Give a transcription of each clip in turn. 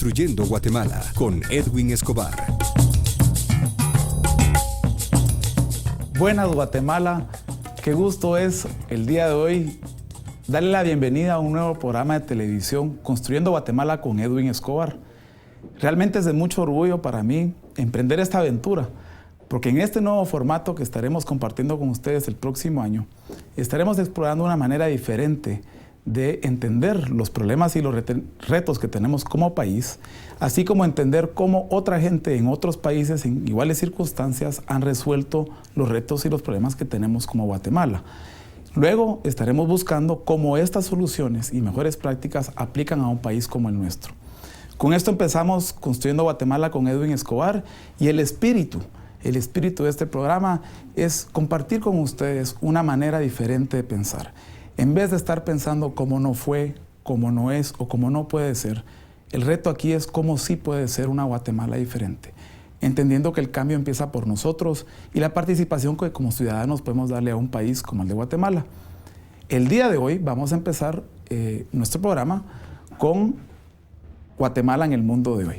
Construyendo Guatemala con Edwin Escobar. Buenas Guatemala, qué gusto es el día de hoy darle la bienvenida a un nuevo programa de televisión Construyendo Guatemala con Edwin Escobar. Realmente es de mucho orgullo para mí emprender esta aventura, porque en este nuevo formato que estaremos compartiendo con ustedes el próximo año, estaremos explorando una manera diferente de entender los problemas y los retos que tenemos como país, así como entender cómo otra gente en otros países en iguales circunstancias han resuelto los retos y los problemas que tenemos como Guatemala. Luego estaremos buscando cómo estas soluciones y mejores prácticas aplican a un país como el nuestro. Con esto empezamos Construyendo Guatemala con Edwin Escobar, y el espíritu de este programa es compartir con ustedes una manera diferente de pensar. En vez de estar pensando cómo no fue, cómo no es o cómo no puede ser, el reto aquí es cómo sí puede ser una Guatemala diferente, entendiendo que el cambio empieza por nosotros y la participación que como ciudadanos podemos darle a un país como el de Guatemala. El día de hoy vamos a empezar nuestro programa con Guatemala en el mundo de hoy.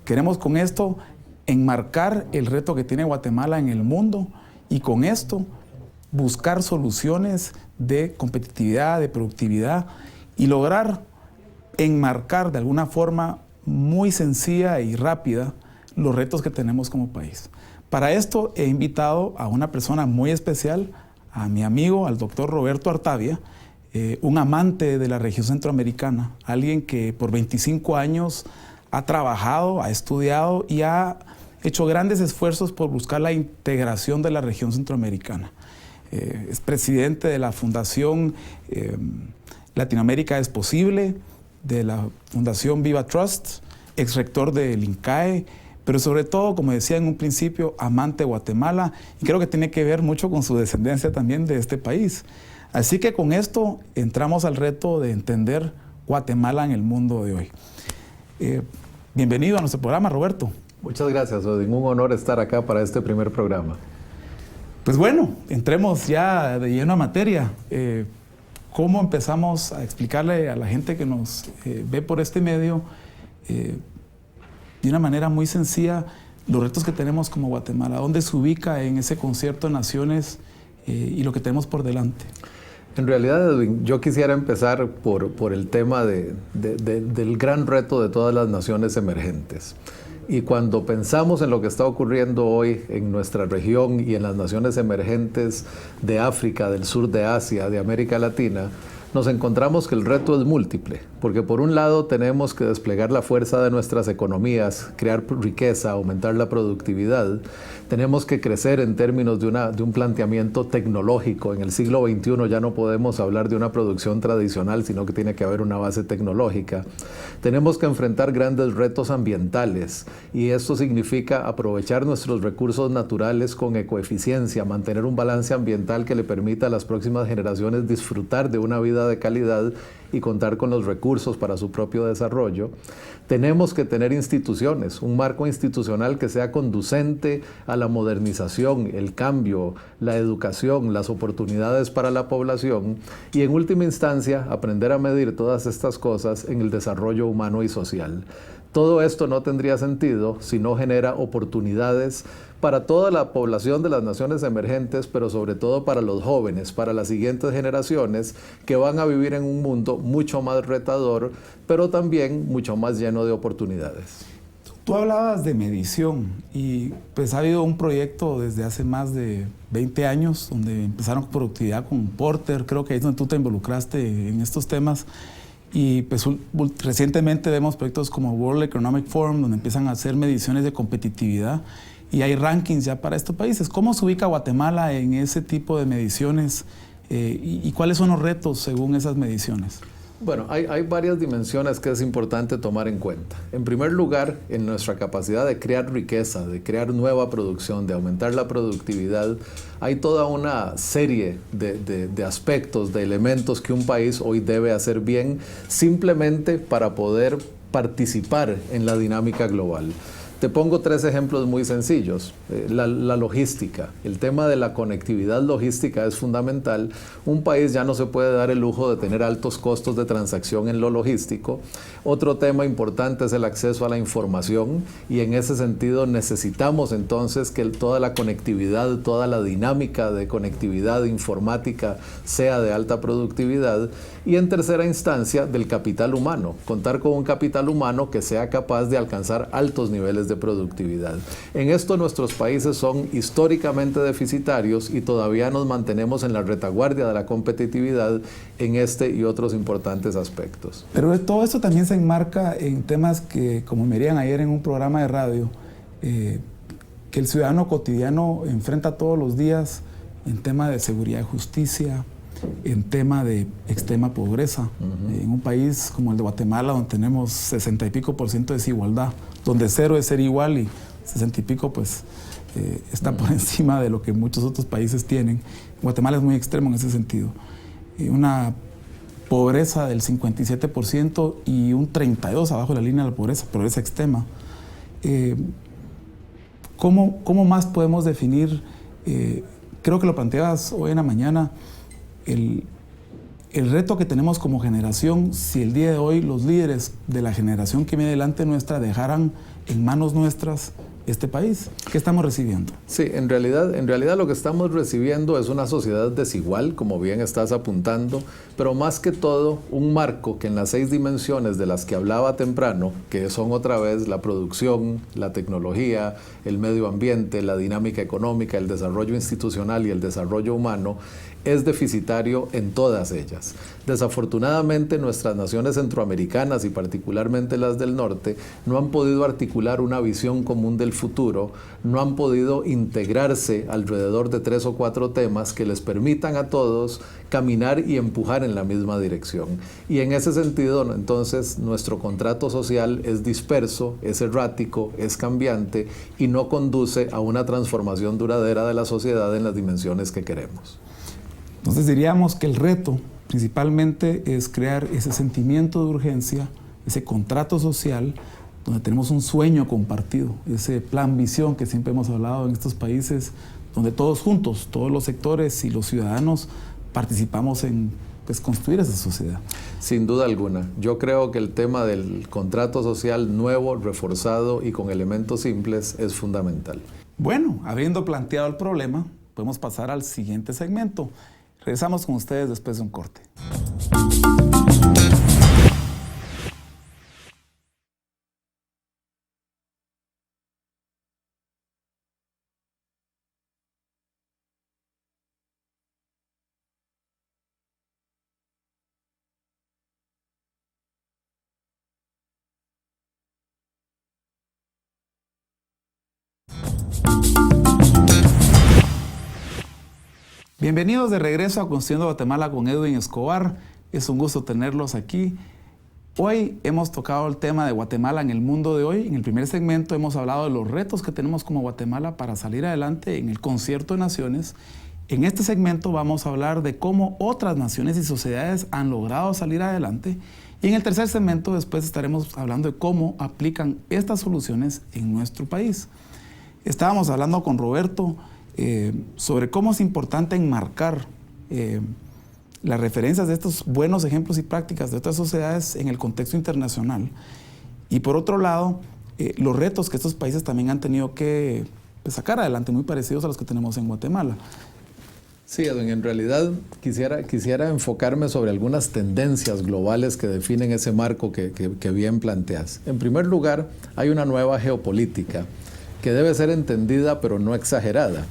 Queremos con esto enmarcar el reto que tiene Guatemala en el mundo y con esto buscar soluciones de competitividad, de productividad y lograr enmarcar de alguna forma muy sencilla y rápida los retos que tenemos como país. Para esto he invitado a una persona muy especial, a mi amigo, al doctor Roberto Artavia, un amante de la región centroamericana, alguien que por 25 años ha trabajado, ha estudiado y ha hecho grandes esfuerzos por buscar la integración de la región centroamericana. Es presidente de la Fundación Latinoamérica es Posible, de la Fundación Viva Trust, ex rector del INCAE, pero sobre todo, como decía en un principio, amante de Guatemala, y creo que tiene que ver mucho con su descendencia también de este país. Así que con esto entramos al reto de entender Guatemala en el mundo de hoy. Bienvenido a nuestro programa, Roberto. Muchas gracias, Odín. Un honor estar acá para este primer programa. Pues bueno, entremos ya de lleno a materia. ¿Cómo empezamos a explicarle a la gente que nos ve por este medio de una manera muy sencilla los retos que tenemos como Guatemala? ¿Dónde se ubica en ese concierto de naciones y lo que tenemos por delante? En realidad, Edwin, yo quisiera empezar por el tema del gran reto de todas las naciones emergentes. Y cuando pensamos en lo que está ocurriendo hoy en nuestra región y en las naciones emergentes de África, del sur de Asia, de América Latina, nos encontramos que el reto es múltiple, porque por un lado tenemos que desplegar la fuerza de nuestras economías, crear riqueza, aumentar la productividad. Tenemos que crecer en términos de un planteamiento tecnológico. En el siglo XXI ya no podemos hablar de una producción tradicional, sino que tiene que haber una base tecnológica. Tenemos que enfrentar grandes retos ambientales, y esto significa aprovechar nuestros recursos naturales con ecoeficiencia, mantener un balance ambiental que le permita a las próximas generaciones disfrutar de una vida de calidad y contar con los recursos para su propio desarrollo. Tenemos que tener instituciones, un marco institucional que sea conducente a la modernización, el cambio, la educación, las oportunidades para la población y, en última instancia, aprender a medir todas estas cosas en el desarrollo humano y social. Todo esto no tendría sentido si no genera oportunidades para toda la población de las naciones emergentes, pero sobre todo para los jóvenes, para las siguientes generaciones que van a vivir en un mundo mucho más retador, pero también mucho más lleno de oportunidades. Tú hablabas de medición y pues ha habido un proyecto desde hace más de 20 años donde empezaron productividad con Porter, creo que ahí es donde tú te involucraste en estos temas. Y pues recientemente vemos proyectos como World Economic Forum, donde empiezan a hacer mediciones de competitividad y hay rankings ya para estos países. ¿Cómo se ubica Guatemala en ese tipo de mediciones y cuáles son los retos según esas mediciones? Bueno, hay varias dimensiones que es importante tomar en cuenta. En primer lugar, en nuestra capacidad de crear riqueza, de crear nueva producción, de aumentar la productividad, hay toda una serie de aspectos, de elementos que un país hoy debe hacer bien simplemente para poder participar en la dinámica global. Te pongo 3 ejemplos muy sencillos. La logística, el tema de la conectividad logística es fundamental. Un país ya no se puede dar el lujo de tener altos costos de transacción en lo logístico. Otro tema importante es el acceso a la información, y en ese sentido necesitamos entonces que toda la conectividad, toda la dinámica de conectividad informática sea de alta productividad. Y en tercera instancia, del capital humano, contar con un capital humano que sea capaz de alcanzar altos niveles de productividad. En esto nuestros países son históricamente deficitarios y todavía nos mantenemos en la retaguardia de la competitividad en este y otros importantes aspectos. Pero todo esto también se enmarca en temas que, como me dirían ayer en un programa de radio, que el ciudadano cotidiano enfrenta todos los días en tema de seguridad y justicia, en tema de extrema pobreza. En un país como el de Guatemala, donde tenemos 60 y pico % de desigualdad, donde 0 es ser igual y 60 y pico pues está por encima de lo que muchos otros países tienen. Guatemala es muy extremo en ese sentido. Una pobreza del 57% y un 32% abajo de la línea de la pobreza extrema. ¿Cómo más podemos definir? Creo que lo planteabas hoy en la mañana, el reto que tenemos como generación, si el día de hoy los líderes de la generación que viene delante nuestra dejaran en manos nuestras este país. ¿Qué estamos recibiendo? Sí, en realidad lo que estamos recibiendo es una sociedad desigual, como bien estás apuntando, pero más que todo un marco que en las 6 dimensiones de las que hablaba temprano, que son otra vez la producción, la tecnología, el medio ambiente, la dinámica económica, el desarrollo institucional y el desarrollo humano, es deficitario en todas ellas. Desafortunadamente, nuestras naciones centroamericanas y particularmente las del norte no han podido articular una visión común del futuro, no han podido integrarse alrededor de 3 o 4 temas que les permitan a todos caminar y empujar en la misma dirección. Y en ese sentido, entonces, nuestro contrato social es disperso, es errático, es cambiante y no conduce a una transformación duradera de la sociedad en las dimensiones que queremos. Entonces diríamos que el reto principalmente es crear ese sentimiento de urgencia, ese contrato social, donde tenemos un sueño compartido, ese plan visión que siempre hemos hablado en estos países, donde todos juntos, todos los sectores y los ciudadanos participamos en construir esa sociedad. Sin duda alguna. Yo creo que el tema del contrato social nuevo, reforzado y con elementos simples es fundamental. Bueno, habiendo planteado el problema, podemos pasar al siguiente segmento. Regresamos con ustedes después de un corte. Bienvenidos de regreso a Construyendo Guatemala con Edwin Escobar. Es un gusto tenerlos aquí. Hoy hemos tocado el tema de Guatemala en el mundo de hoy. En el primer segmento hemos hablado de los retos que tenemos como Guatemala para salir adelante en el concierto de naciones. En este segmento vamos a hablar de cómo otras naciones y sociedades han logrado salir adelante. Y en el tercer segmento después estaremos hablando de cómo aplican estas soluciones en nuestro país. Estábamos hablando con Roberto sobre cómo es importante enmarcar las referencias de estos buenos ejemplos y prácticas de otras sociedades en el contexto internacional. Y por otro lado, los retos que estos países también han tenido que sacar adelante, muy parecidos a los que tenemos en Guatemala. Sí, Edwin, en realidad quisiera enfocarme sobre algunas tendencias globales que definen ese marco que bien planteas. En primer lugar, hay una nueva geopolítica que debe ser entendida pero no exagerada.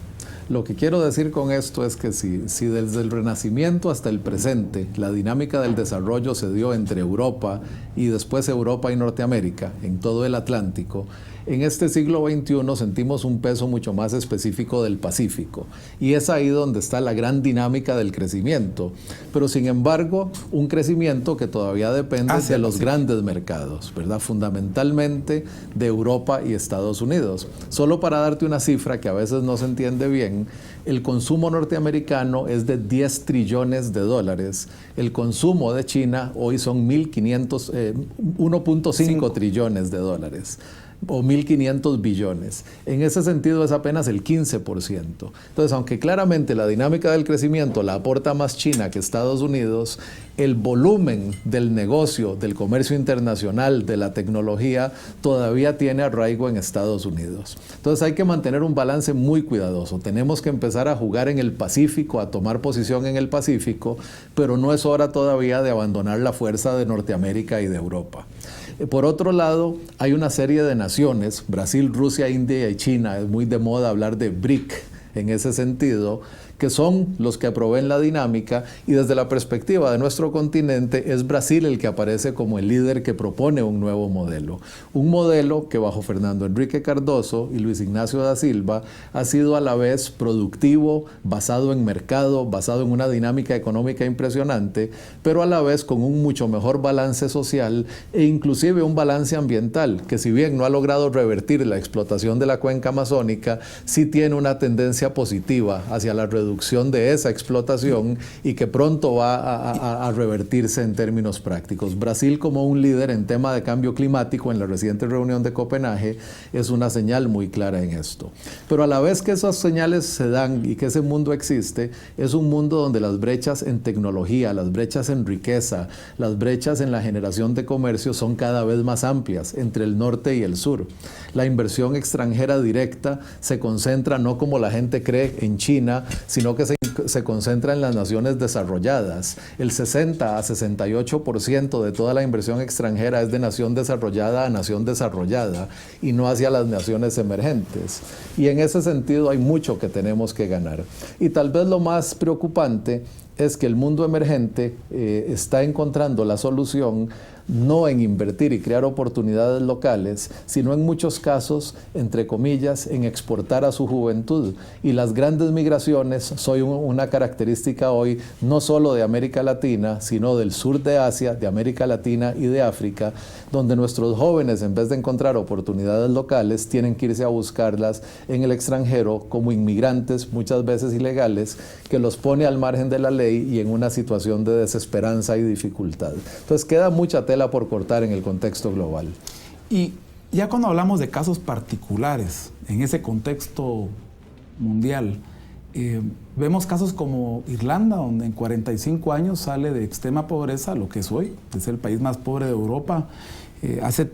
Lo que quiero decir con esto es que si desde el Renacimiento hasta el presente la dinámica del desarrollo se dio entre Europa y después Europa y Norteamérica, en todo el Atlántico, en este siglo XXI sentimos un peso mucho más específico del Pacífico. Y es ahí donde está la gran dinámica del crecimiento. Pero sin embargo, un crecimiento que todavía depende de los grandes mercados, ¿verdad? Fundamentalmente de Europa y Estados Unidos. Solo para darte una cifra que a veces no se entiende bien, el consumo norteamericano es de 10 trillones de dólares. El consumo de China hoy son 1.500, 1.5 trillones de dólares. o 1.500 billones. En ese sentido es apenas el 15%. Entonces, aunque claramente la dinámica del crecimiento la aporta más China que Estados Unidos, el volumen del negocio, del comercio internacional, de la tecnología, todavía tiene arraigo en Estados Unidos. Entonces hay que mantener un balance muy cuidadoso. Tenemos que empezar a jugar en el Pacífico, a tomar posición en el Pacífico, pero no es hora todavía de abandonar la fuerza de Norteamérica y de Europa. Por otro lado, hay una serie de naciones, Brasil, Rusia, India y China, es muy de moda hablar de BRIC en ese sentido, que son los que proveen la dinámica, y desde la perspectiva de nuestro continente es Brasil el que aparece como el líder que propone un nuevo modelo. Un modelo que bajo Fernando Henrique Cardoso y Luis Ignacio da Silva ha sido a la vez productivo, basado en mercado, basado en una dinámica económica impresionante, pero a la vez con un mucho mejor balance social e inclusive un balance ambiental, que si bien no ha logrado revertir la explotación de la cuenca amazónica, sí tiene una tendencia positiva hacia la reducción de esa explotación y que pronto va a revertirse en términos prácticos. Brasil, como un líder en tema de cambio climático en la reciente reunión de Copenhague, es una señal muy clara en esto. Pero a la vez que esas señales se dan y que ese mundo existe, es un mundo donde las brechas en tecnología, las brechas en riqueza, las brechas en la generación de comercio son cada vez más amplias entre el norte y el sur. La inversión extranjera directa se concentra no como la gente cree en China, sino que se concentra en las naciones desarrolladas. El 60 a 68% de toda la inversión extranjera es de nación desarrollada a nación desarrollada y no hacia las naciones emergentes. Y en ese sentido hay mucho que tenemos que ganar. Y tal vez lo más preocupante es que el mundo emergente está encontrando la solución no en invertir y crear oportunidades locales, sino en muchos casos, entre comillas, en exportar a su juventud. Y las grandes migraciones son una característica hoy no solo de América Latina, sino del sur de Asia, de América Latina y de África, donde nuestros jóvenes, en vez de encontrar oportunidades locales, tienen que irse a buscarlas en el extranjero como inmigrantes, muchas veces ilegales, que los pone al margen de la ley y en una situación de desesperanza y dificultad. Entonces queda mucha tela por cortar en el contexto global. Y ya cuando hablamos de casos particulares en ese contexto mundial, vemos casos como Irlanda, donde en 45 años sale de extrema pobreza lo que es hoy, es el país más pobre de Europa. Hace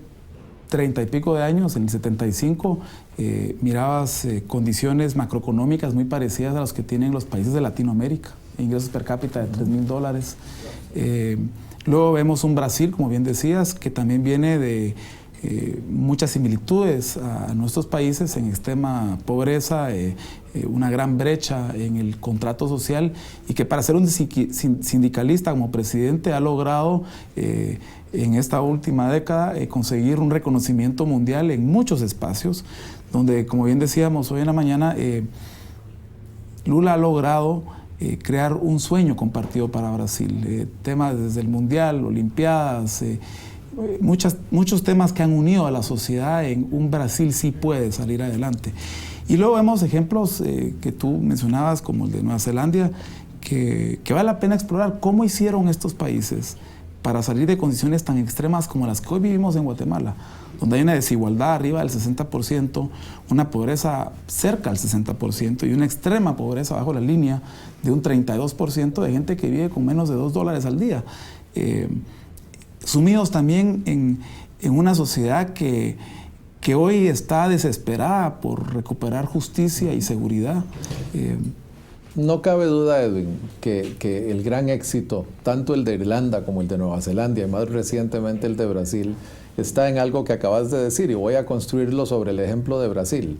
30 y pico de años, en el 75, mirabas condiciones macroeconómicas muy parecidas a las que tienen los países de Latinoamérica, ingresos per cápita de $3,000. Luego vemos un Brasil, como bien decías, que también viene de muchas similitudes a nuestros países en extrema pobreza, una gran brecha en el contrato social, y que para ser un sindicalista como presidente ha logrado en esta última década conseguir un reconocimiento mundial en muchos espacios, donde, como bien decíamos hoy en la mañana, Lula ha logrado crear un sueño compartido para Brasil, temas desde el Mundial, Olimpiadas, muchos temas que han unido a la sociedad en un Brasil sí puede salir adelante. Y luego vemos ejemplos que tú mencionabas, como el de Nueva Zelanda, que vale la pena explorar cómo hicieron estos países para salir de condiciones tan extremas como las que hoy vivimos en Guatemala, donde hay una desigualdad arriba del 60%, una pobreza cerca del 60% y una extrema pobreza bajo la línea de un 32% de gente que vive con menos de $2 al día. Sumidos también en una sociedad que hoy está desesperada por recuperar justicia y seguridad. No cabe duda, Edwin, que el gran éxito, tanto el de Irlanda como el de Nueva Zelanda y más recientemente el de Brasil, está en algo que acabas de decir, y voy a construirlo sobre el ejemplo de Brasil.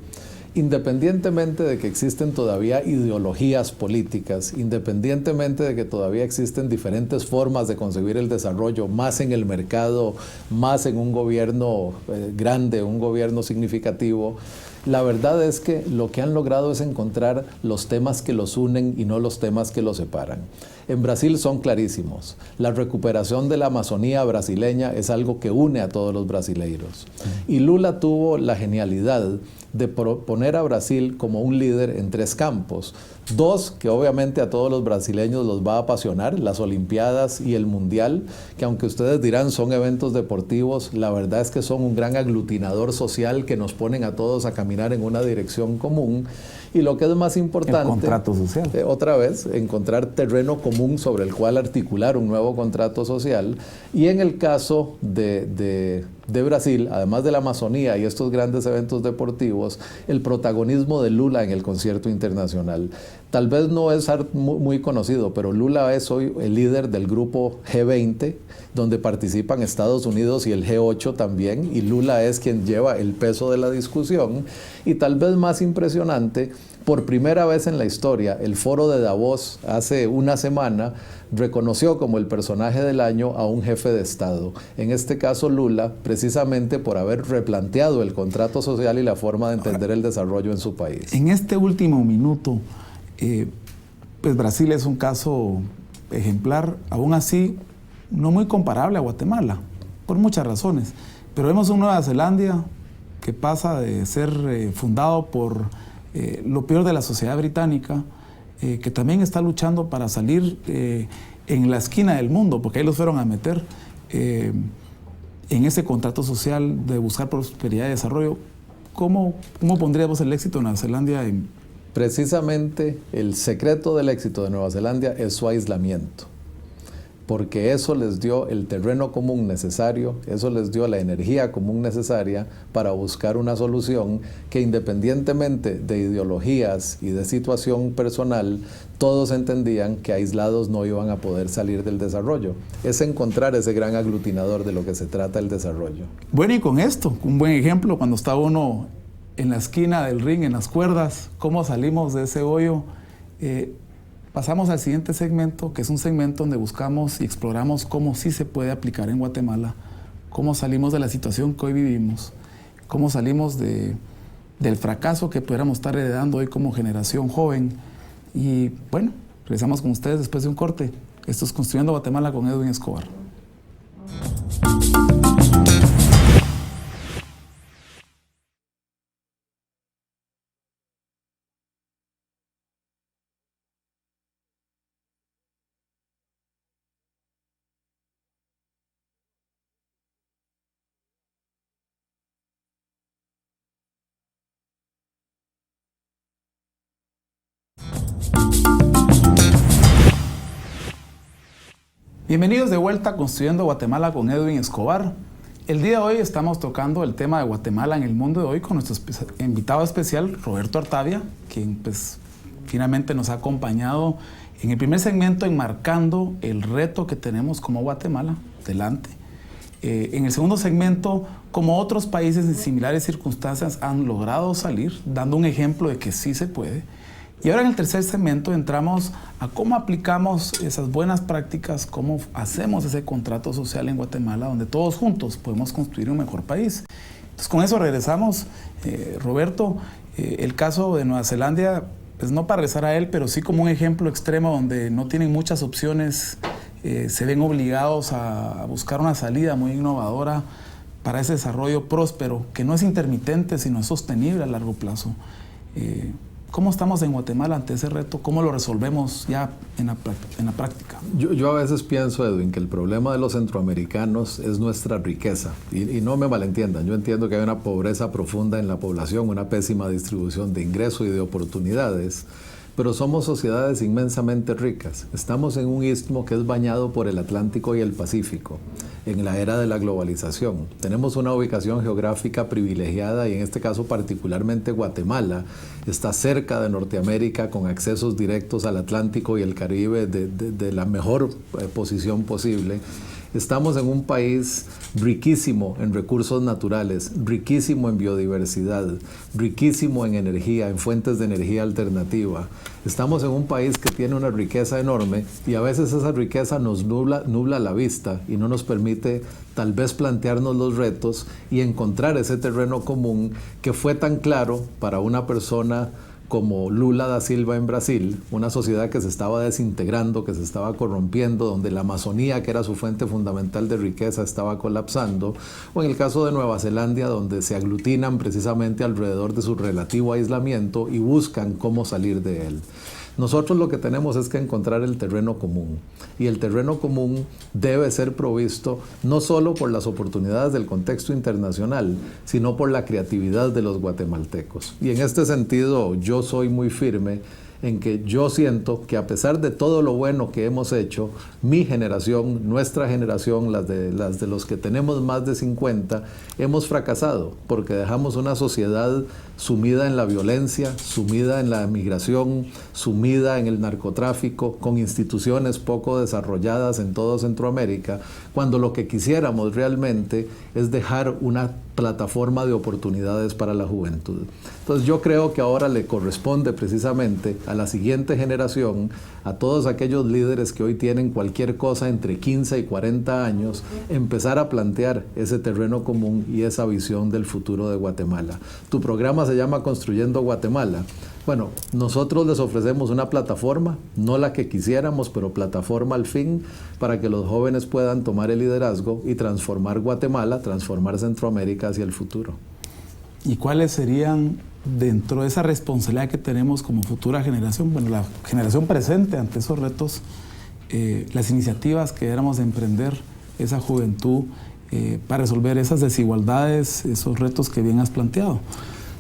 Independientemente de que existen todavía ideologías políticas, independientemente de que todavía existen diferentes formas de concebir el desarrollo, más en el mercado, más en un gobierno grande, un gobierno significativo, la verdad es que lo que han logrado es encontrar los temas que los unen y no los temas que los separan. En Brasil son clarísimos. La recuperación de la Amazonía brasileña es algo que une a todos los brasileiros. Y Lula tuvo la genialidad de poner a Brasil como un líder en 3 campos. 2, que obviamente a todos los brasileños los va a apasionar, las Olimpiadas y el Mundial, que aunque ustedes dirán son eventos deportivos, la verdad es que son un gran aglutinador social que nos ponen a todos a caminar en una dirección común. Y lo que es más importante, el contrato social. Otra vez, encontrar terreno común sobre el cual articular un nuevo contrato social. Y en el caso de Brasil, además de la Amazonía y estos grandes eventos deportivos, el protagonismo de Lula en el concierto internacional. Tal vez no es muy conocido, pero Lula es hoy el líder del grupo G20, donde participan Estados Unidos y el G8 también, y Lula es quien lleva el peso de la discusión. Y tal vez más impresionante, por primera vez en la historia, el foro de Davos hace una semana reconoció como el personaje del año a un jefe de Estado, en este caso Lula, precisamente por haber replanteado el contrato social y la forma de entender el desarrollo en su país. En este último minuto, pues Brasil es un caso ejemplar, aún así no muy comparable a Guatemala, por muchas razones, pero vemos un Nueva Zelanda que pasa de ser fundado por lo peor de la sociedad británica, que también está luchando para salir en la esquina del mundo, porque ahí los fueron a meter en ese contrato social de buscar prosperidad y desarrollo. ¿Cómo pondríamos el éxito de Nueva Zelanda en...? Precisamente el secreto del éxito de Nueva Zelanda es su aislamiento, porque eso les dio el terreno común necesario, eso les dio la energía común necesaria para buscar una solución que, independientemente de ideologías y de situación personal, todos entendían que aislados no iban a poder salir del desarrollo. Es encontrar ese gran aglutinador de lo que se trata el desarrollo. Bueno, y con esto, un buen ejemplo, cuando está uno en la esquina del ring, en las cuerdas, cómo salimos de ese hoyo. Pasamos al siguiente segmento, que es un segmento donde buscamos y exploramos cómo sí se puede aplicar en Guatemala, cómo salimos de la situación que hoy vivimos, cómo salimos del fracaso que pudiéramos estar heredando hoy como generación joven. Y bueno, regresamos con ustedes después de un corte. Esto es Construyendo Guatemala con Edwin Escobar. Bienvenidos de vuelta a Construyendo Guatemala con Edwin Escobar. El día de hoy estamos tocando el tema de Guatemala en el mundo de hoy con nuestro invitado especial, Roberto Artavia, quien pues finalmente nos ha acompañado en el primer segmento enmarcando el reto que tenemos como Guatemala delante. En el segundo segmento, como otros países en similares circunstancias han logrado salir, dando un ejemplo de que sí se puede. Y ahora en el tercer segmento entramos a cómo aplicamos esas buenas prácticas, cómo hacemos ese contrato social en Guatemala, donde todos juntos podemos construir un mejor país. Entonces con eso regresamos. Roberto, el caso de Nueva Zelanda, pues no para regresar a él, pero sí como un ejemplo extremo donde no tienen muchas opciones, se ven obligados a buscar una salida muy innovadora para ese desarrollo próspero, que no es intermitente, sino es sostenible a largo plazo. ¿Cómo estamos en Guatemala ante ese reto? ¿Cómo lo resolvemos ya en la práctica? Yo a veces pienso, Edwin, que el problema de los centroamericanos es nuestra riqueza. Y no me malentiendan, yo entiendo que hay una pobreza profunda en la población, una pésima distribución de ingresos y de oportunidades, pero somos sociedades inmensamente ricas. Estamos en un istmo que es bañado por el Atlántico y el Pacífico, en la era de la globalización. Tenemos una ubicación geográfica privilegiada y en este caso particularmente Guatemala está cerca de Norteamérica con accesos directos al Atlántico y el Caribe de la mejor posición posible. Estamos en un país riquísimo en recursos naturales, riquísimo en biodiversidad, riquísimo en energía, en fuentes de energía alternativa. Estamos en un país que tiene una riqueza enorme y a veces esa riqueza nos nubla la vista y no nos permite tal vez plantearnos los retos y encontrar ese terreno común que fue tan claro para una persona como Lula da Silva en Brasil, una sociedad que se estaba desintegrando, que se estaba corrompiendo, donde la Amazonía, que era su fuente fundamental de riqueza, estaba colapsando, o en el caso de Nueva Zelanda, donde se aglutinan precisamente alrededor de su relativo aislamiento y buscan cómo salir de él. Nosotros lo que tenemos es que encontrar el terreno común, y el terreno común debe ser provisto no solo por las oportunidades del contexto internacional, sino por la creatividad de los guatemaltecos. Y en este sentido yo soy muy firme en que yo siento que a pesar de todo lo bueno que hemos hecho, mi generación, nuestra generación, las de los que tenemos más de 50, hemos fracasado porque dejamos una sociedad sumida en la violencia, sumida en la migración, sumida en el narcotráfico, con instituciones poco desarrolladas en todo Centroamérica, cuando lo que quisiéramos realmente es dejar una plataforma de oportunidades para la juventud. Entonces yo creo que ahora le corresponde precisamente a la siguiente generación, a todos aquellos líderes que hoy tienen cualquier cosa entre 15 y 40 años, empezar a plantear ese terreno común y esa visión del futuro de Guatemala. Tu programa se llama Construyendo Guatemala. Bueno, nosotros les ofrecemos una plataforma, no la que quisiéramos, pero plataforma al fin, para que los jóvenes puedan tomar el liderazgo y transformar Guatemala, transformar Centroamérica hacia el futuro. ¿Y cuáles serían, dentro de esa responsabilidad que tenemos como futura generación, bueno, la generación presente ante esos retos, las iniciativas que deberíamos emprender esa juventud para resolver esas desigualdades, esos retos que bien has planteado?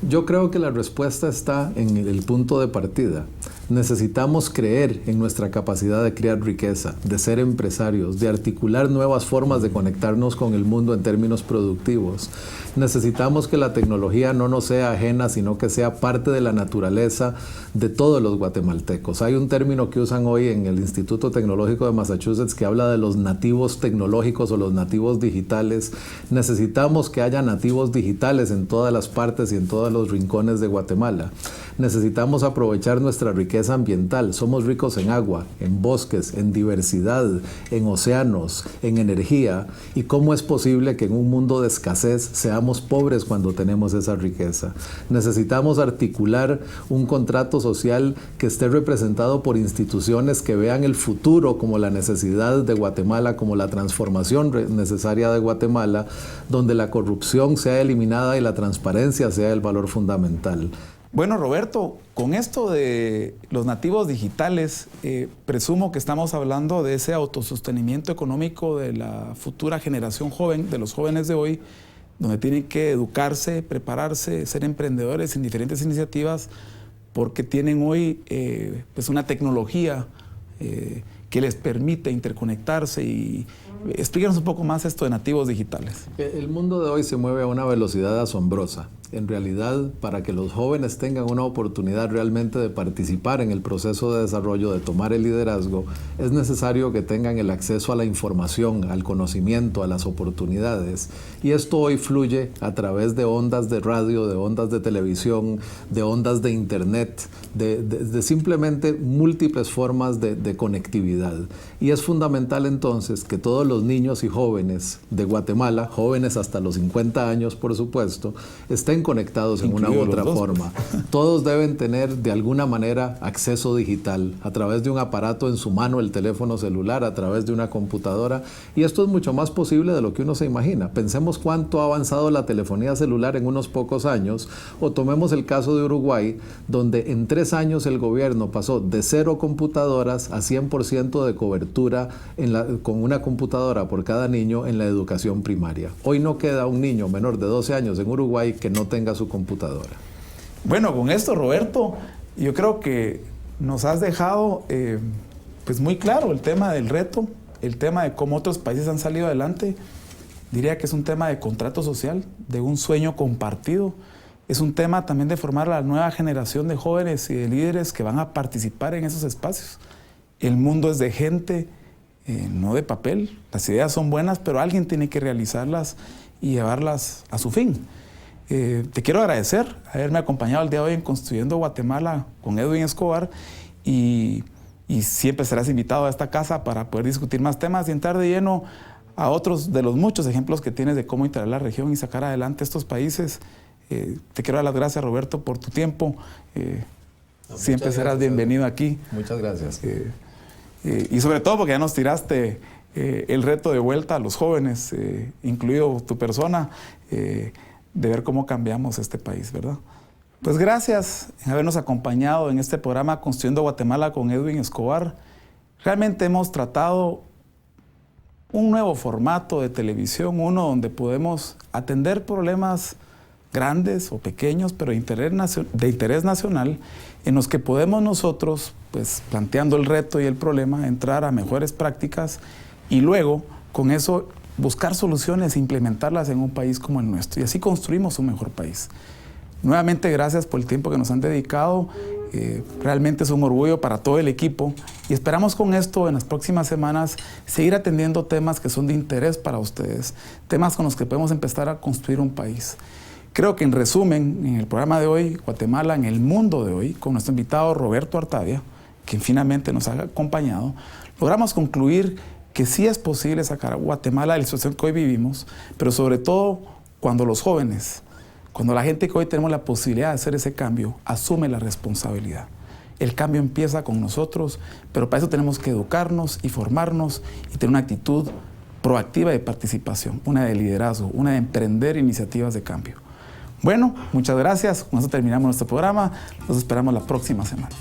Yo creo que la respuesta está en el punto de partida. Necesitamos creer en nuestra capacidad de crear riqueza, de ser empresarios, de articular nuevas formas de conectarnos con el mundo en términos productivos. Necesitamos que la tecnología no nos sea ajena, sino que sea parte de la naturaleza de todos los guatemaltecos. Hay un término que usan hoy en el Instituto Tecnológico de Massachusetts que habla de los nativos tecnológicos o los nativos digitales. Necesitamos que haya nativos digitales en todas las partes y en todos los rincones de Guatemala. Necesitamos aprovechar nuestra riqueza ambiental. Somos ricos en agua, en bosques, en diversidad, en océanos, en energía. ¿Y cómo es posible que en un mundo de escasez seamos pobres cuando tenemos esa riqueza? Necesitamos articular un contrato social que esté representado por instituciones que vean el futuro como la necesidad de Guatemala, como la transformación necesaria de Guatemala, donde la corrupción sea eliminada y la transparencia sea el valor fundamental. Bueno, Roberto, con esto de los nativos digitales, presumo que estamos hablando de ese autosostenimiento económico de la futura generación joven, de los jóvenes de hoy, donde tienen que educarse, prepararse, ser emprendedores en diferentes iniciativas, porque tienen hoy pues una tecnología que les permite interconectarse. Y explícanos un poco más esto de nativos digitales. El mundo de hoy se mueve a una velocidad asombrosa. En realidad, para que los jóvenes tengan una oportunidad realmente de participar en el proceso de desarrollo, de tomar el liderazgo, es necesario que tengan el acceso a la información, al conocimiento, a las oportunidades. Y esto hoy fluye a través de ondas de radio, de ondas de televisión, de ondas de internet, de simplemente múltiples formas de conectividad. Y es fundamental entonces que todos los niños y jóvenes de Guatemala, jóvenes hasta los 50 años por supuesto, estén conectados en una u otra forma. Todos deben tener de alguna manera acceso digital a través de un aparato en su mano, el teléfono celular, a través de una computadora, y esto es mucho más posible de lo que uno se imagina. Pensemos cuánto ha avanzado la telefonía celular en unos pocos años, o tomemos el caso de Uruguay, donde en 3 años el gobierno pasó de 0 computadoras a 100% de cobertura con una computadora por cada niño en la educación primaria. Hoy no queda un niño menor de 12 años en Uruguay que no tenga su computadora. Bueno, con esto, Roberto, yo creo que nos has dejado pues muy claro el tema del reto, el tema de cómo otros países han salido adelante. Diría que es un tema de contrato social, de un sueño compartido. Es un tema también de formar a la nueva generación de jóvenes y de líderes que van a participar en esos espacios. El mundo es de gente, no de papel. Las ideas son buenas, pero alguien tiene que realizarlas y llevarlas a su fin. Te quiero agradecer haberme acompañado el día de hoy en Construyendo Guatemala con Edwin Escobar, y siempre serás invitado a esta casa para poder discutir más temas y entrar de lleno a otros de los muchos ejemplos que tienes de cómo integrar la región y sacar adelante estos países. Te quiero dar las gracias, Roberto, por tu tiempo. Siempre serás bienvenido aquí. Muchas gracias. Y sobre todo porque ya nos tiraste el reto de vuelta a los jóvenes, incluido tu persona, de ver cómo cambiamos este país, ¿verdad? Pues gracias en habernos acompañado en este programa Construyendo Guatemala con Edwin Escobar. Realmente hemos tratado un nuevo formato de televisión, uno donde podemos atender problemas grandes o pequeños, pero de interés nacional, en los que podemos nosotros, pues planteando el reto y el problema, entrar a mejores prácticas y luego, con eso, buscar soluciones e implementarlas en un país como el nuestro. Y así construimos un mejor país. Nuevamente, gracias por el tiempo que nos han dedicado. Realmente es un orgullo para todo el equipo y esperamos con esto en las próximas semanas seguir atendiendo temas que son de interés para ustedes, temas con los que podemos empezar a construir un país. Creo que en resumen, en el programa de hoy, Guatemala en el mundo de hoy, con nuestro invitado Roberto Artavia, quien finalmente nos ha acompañado, logramos concluir que sí es posible sacar a Guatemala de la situación que hoy vivimos, pero sobre todo cuando los jóvenes, cuando la gente que hoy tenemos la posibilidad de hacer ese cambio, asume la responsabilidad. El cambio empieza con nosotros, pero para eso tenemos que educarnos y formarnos y tener una actitud proactiva de participación, una de liderazgo, una de emprender iniciativas de cambio. Bueno, muchas gracias. Con eso terminamos nuestro programa. Los esperamos la próxima semana.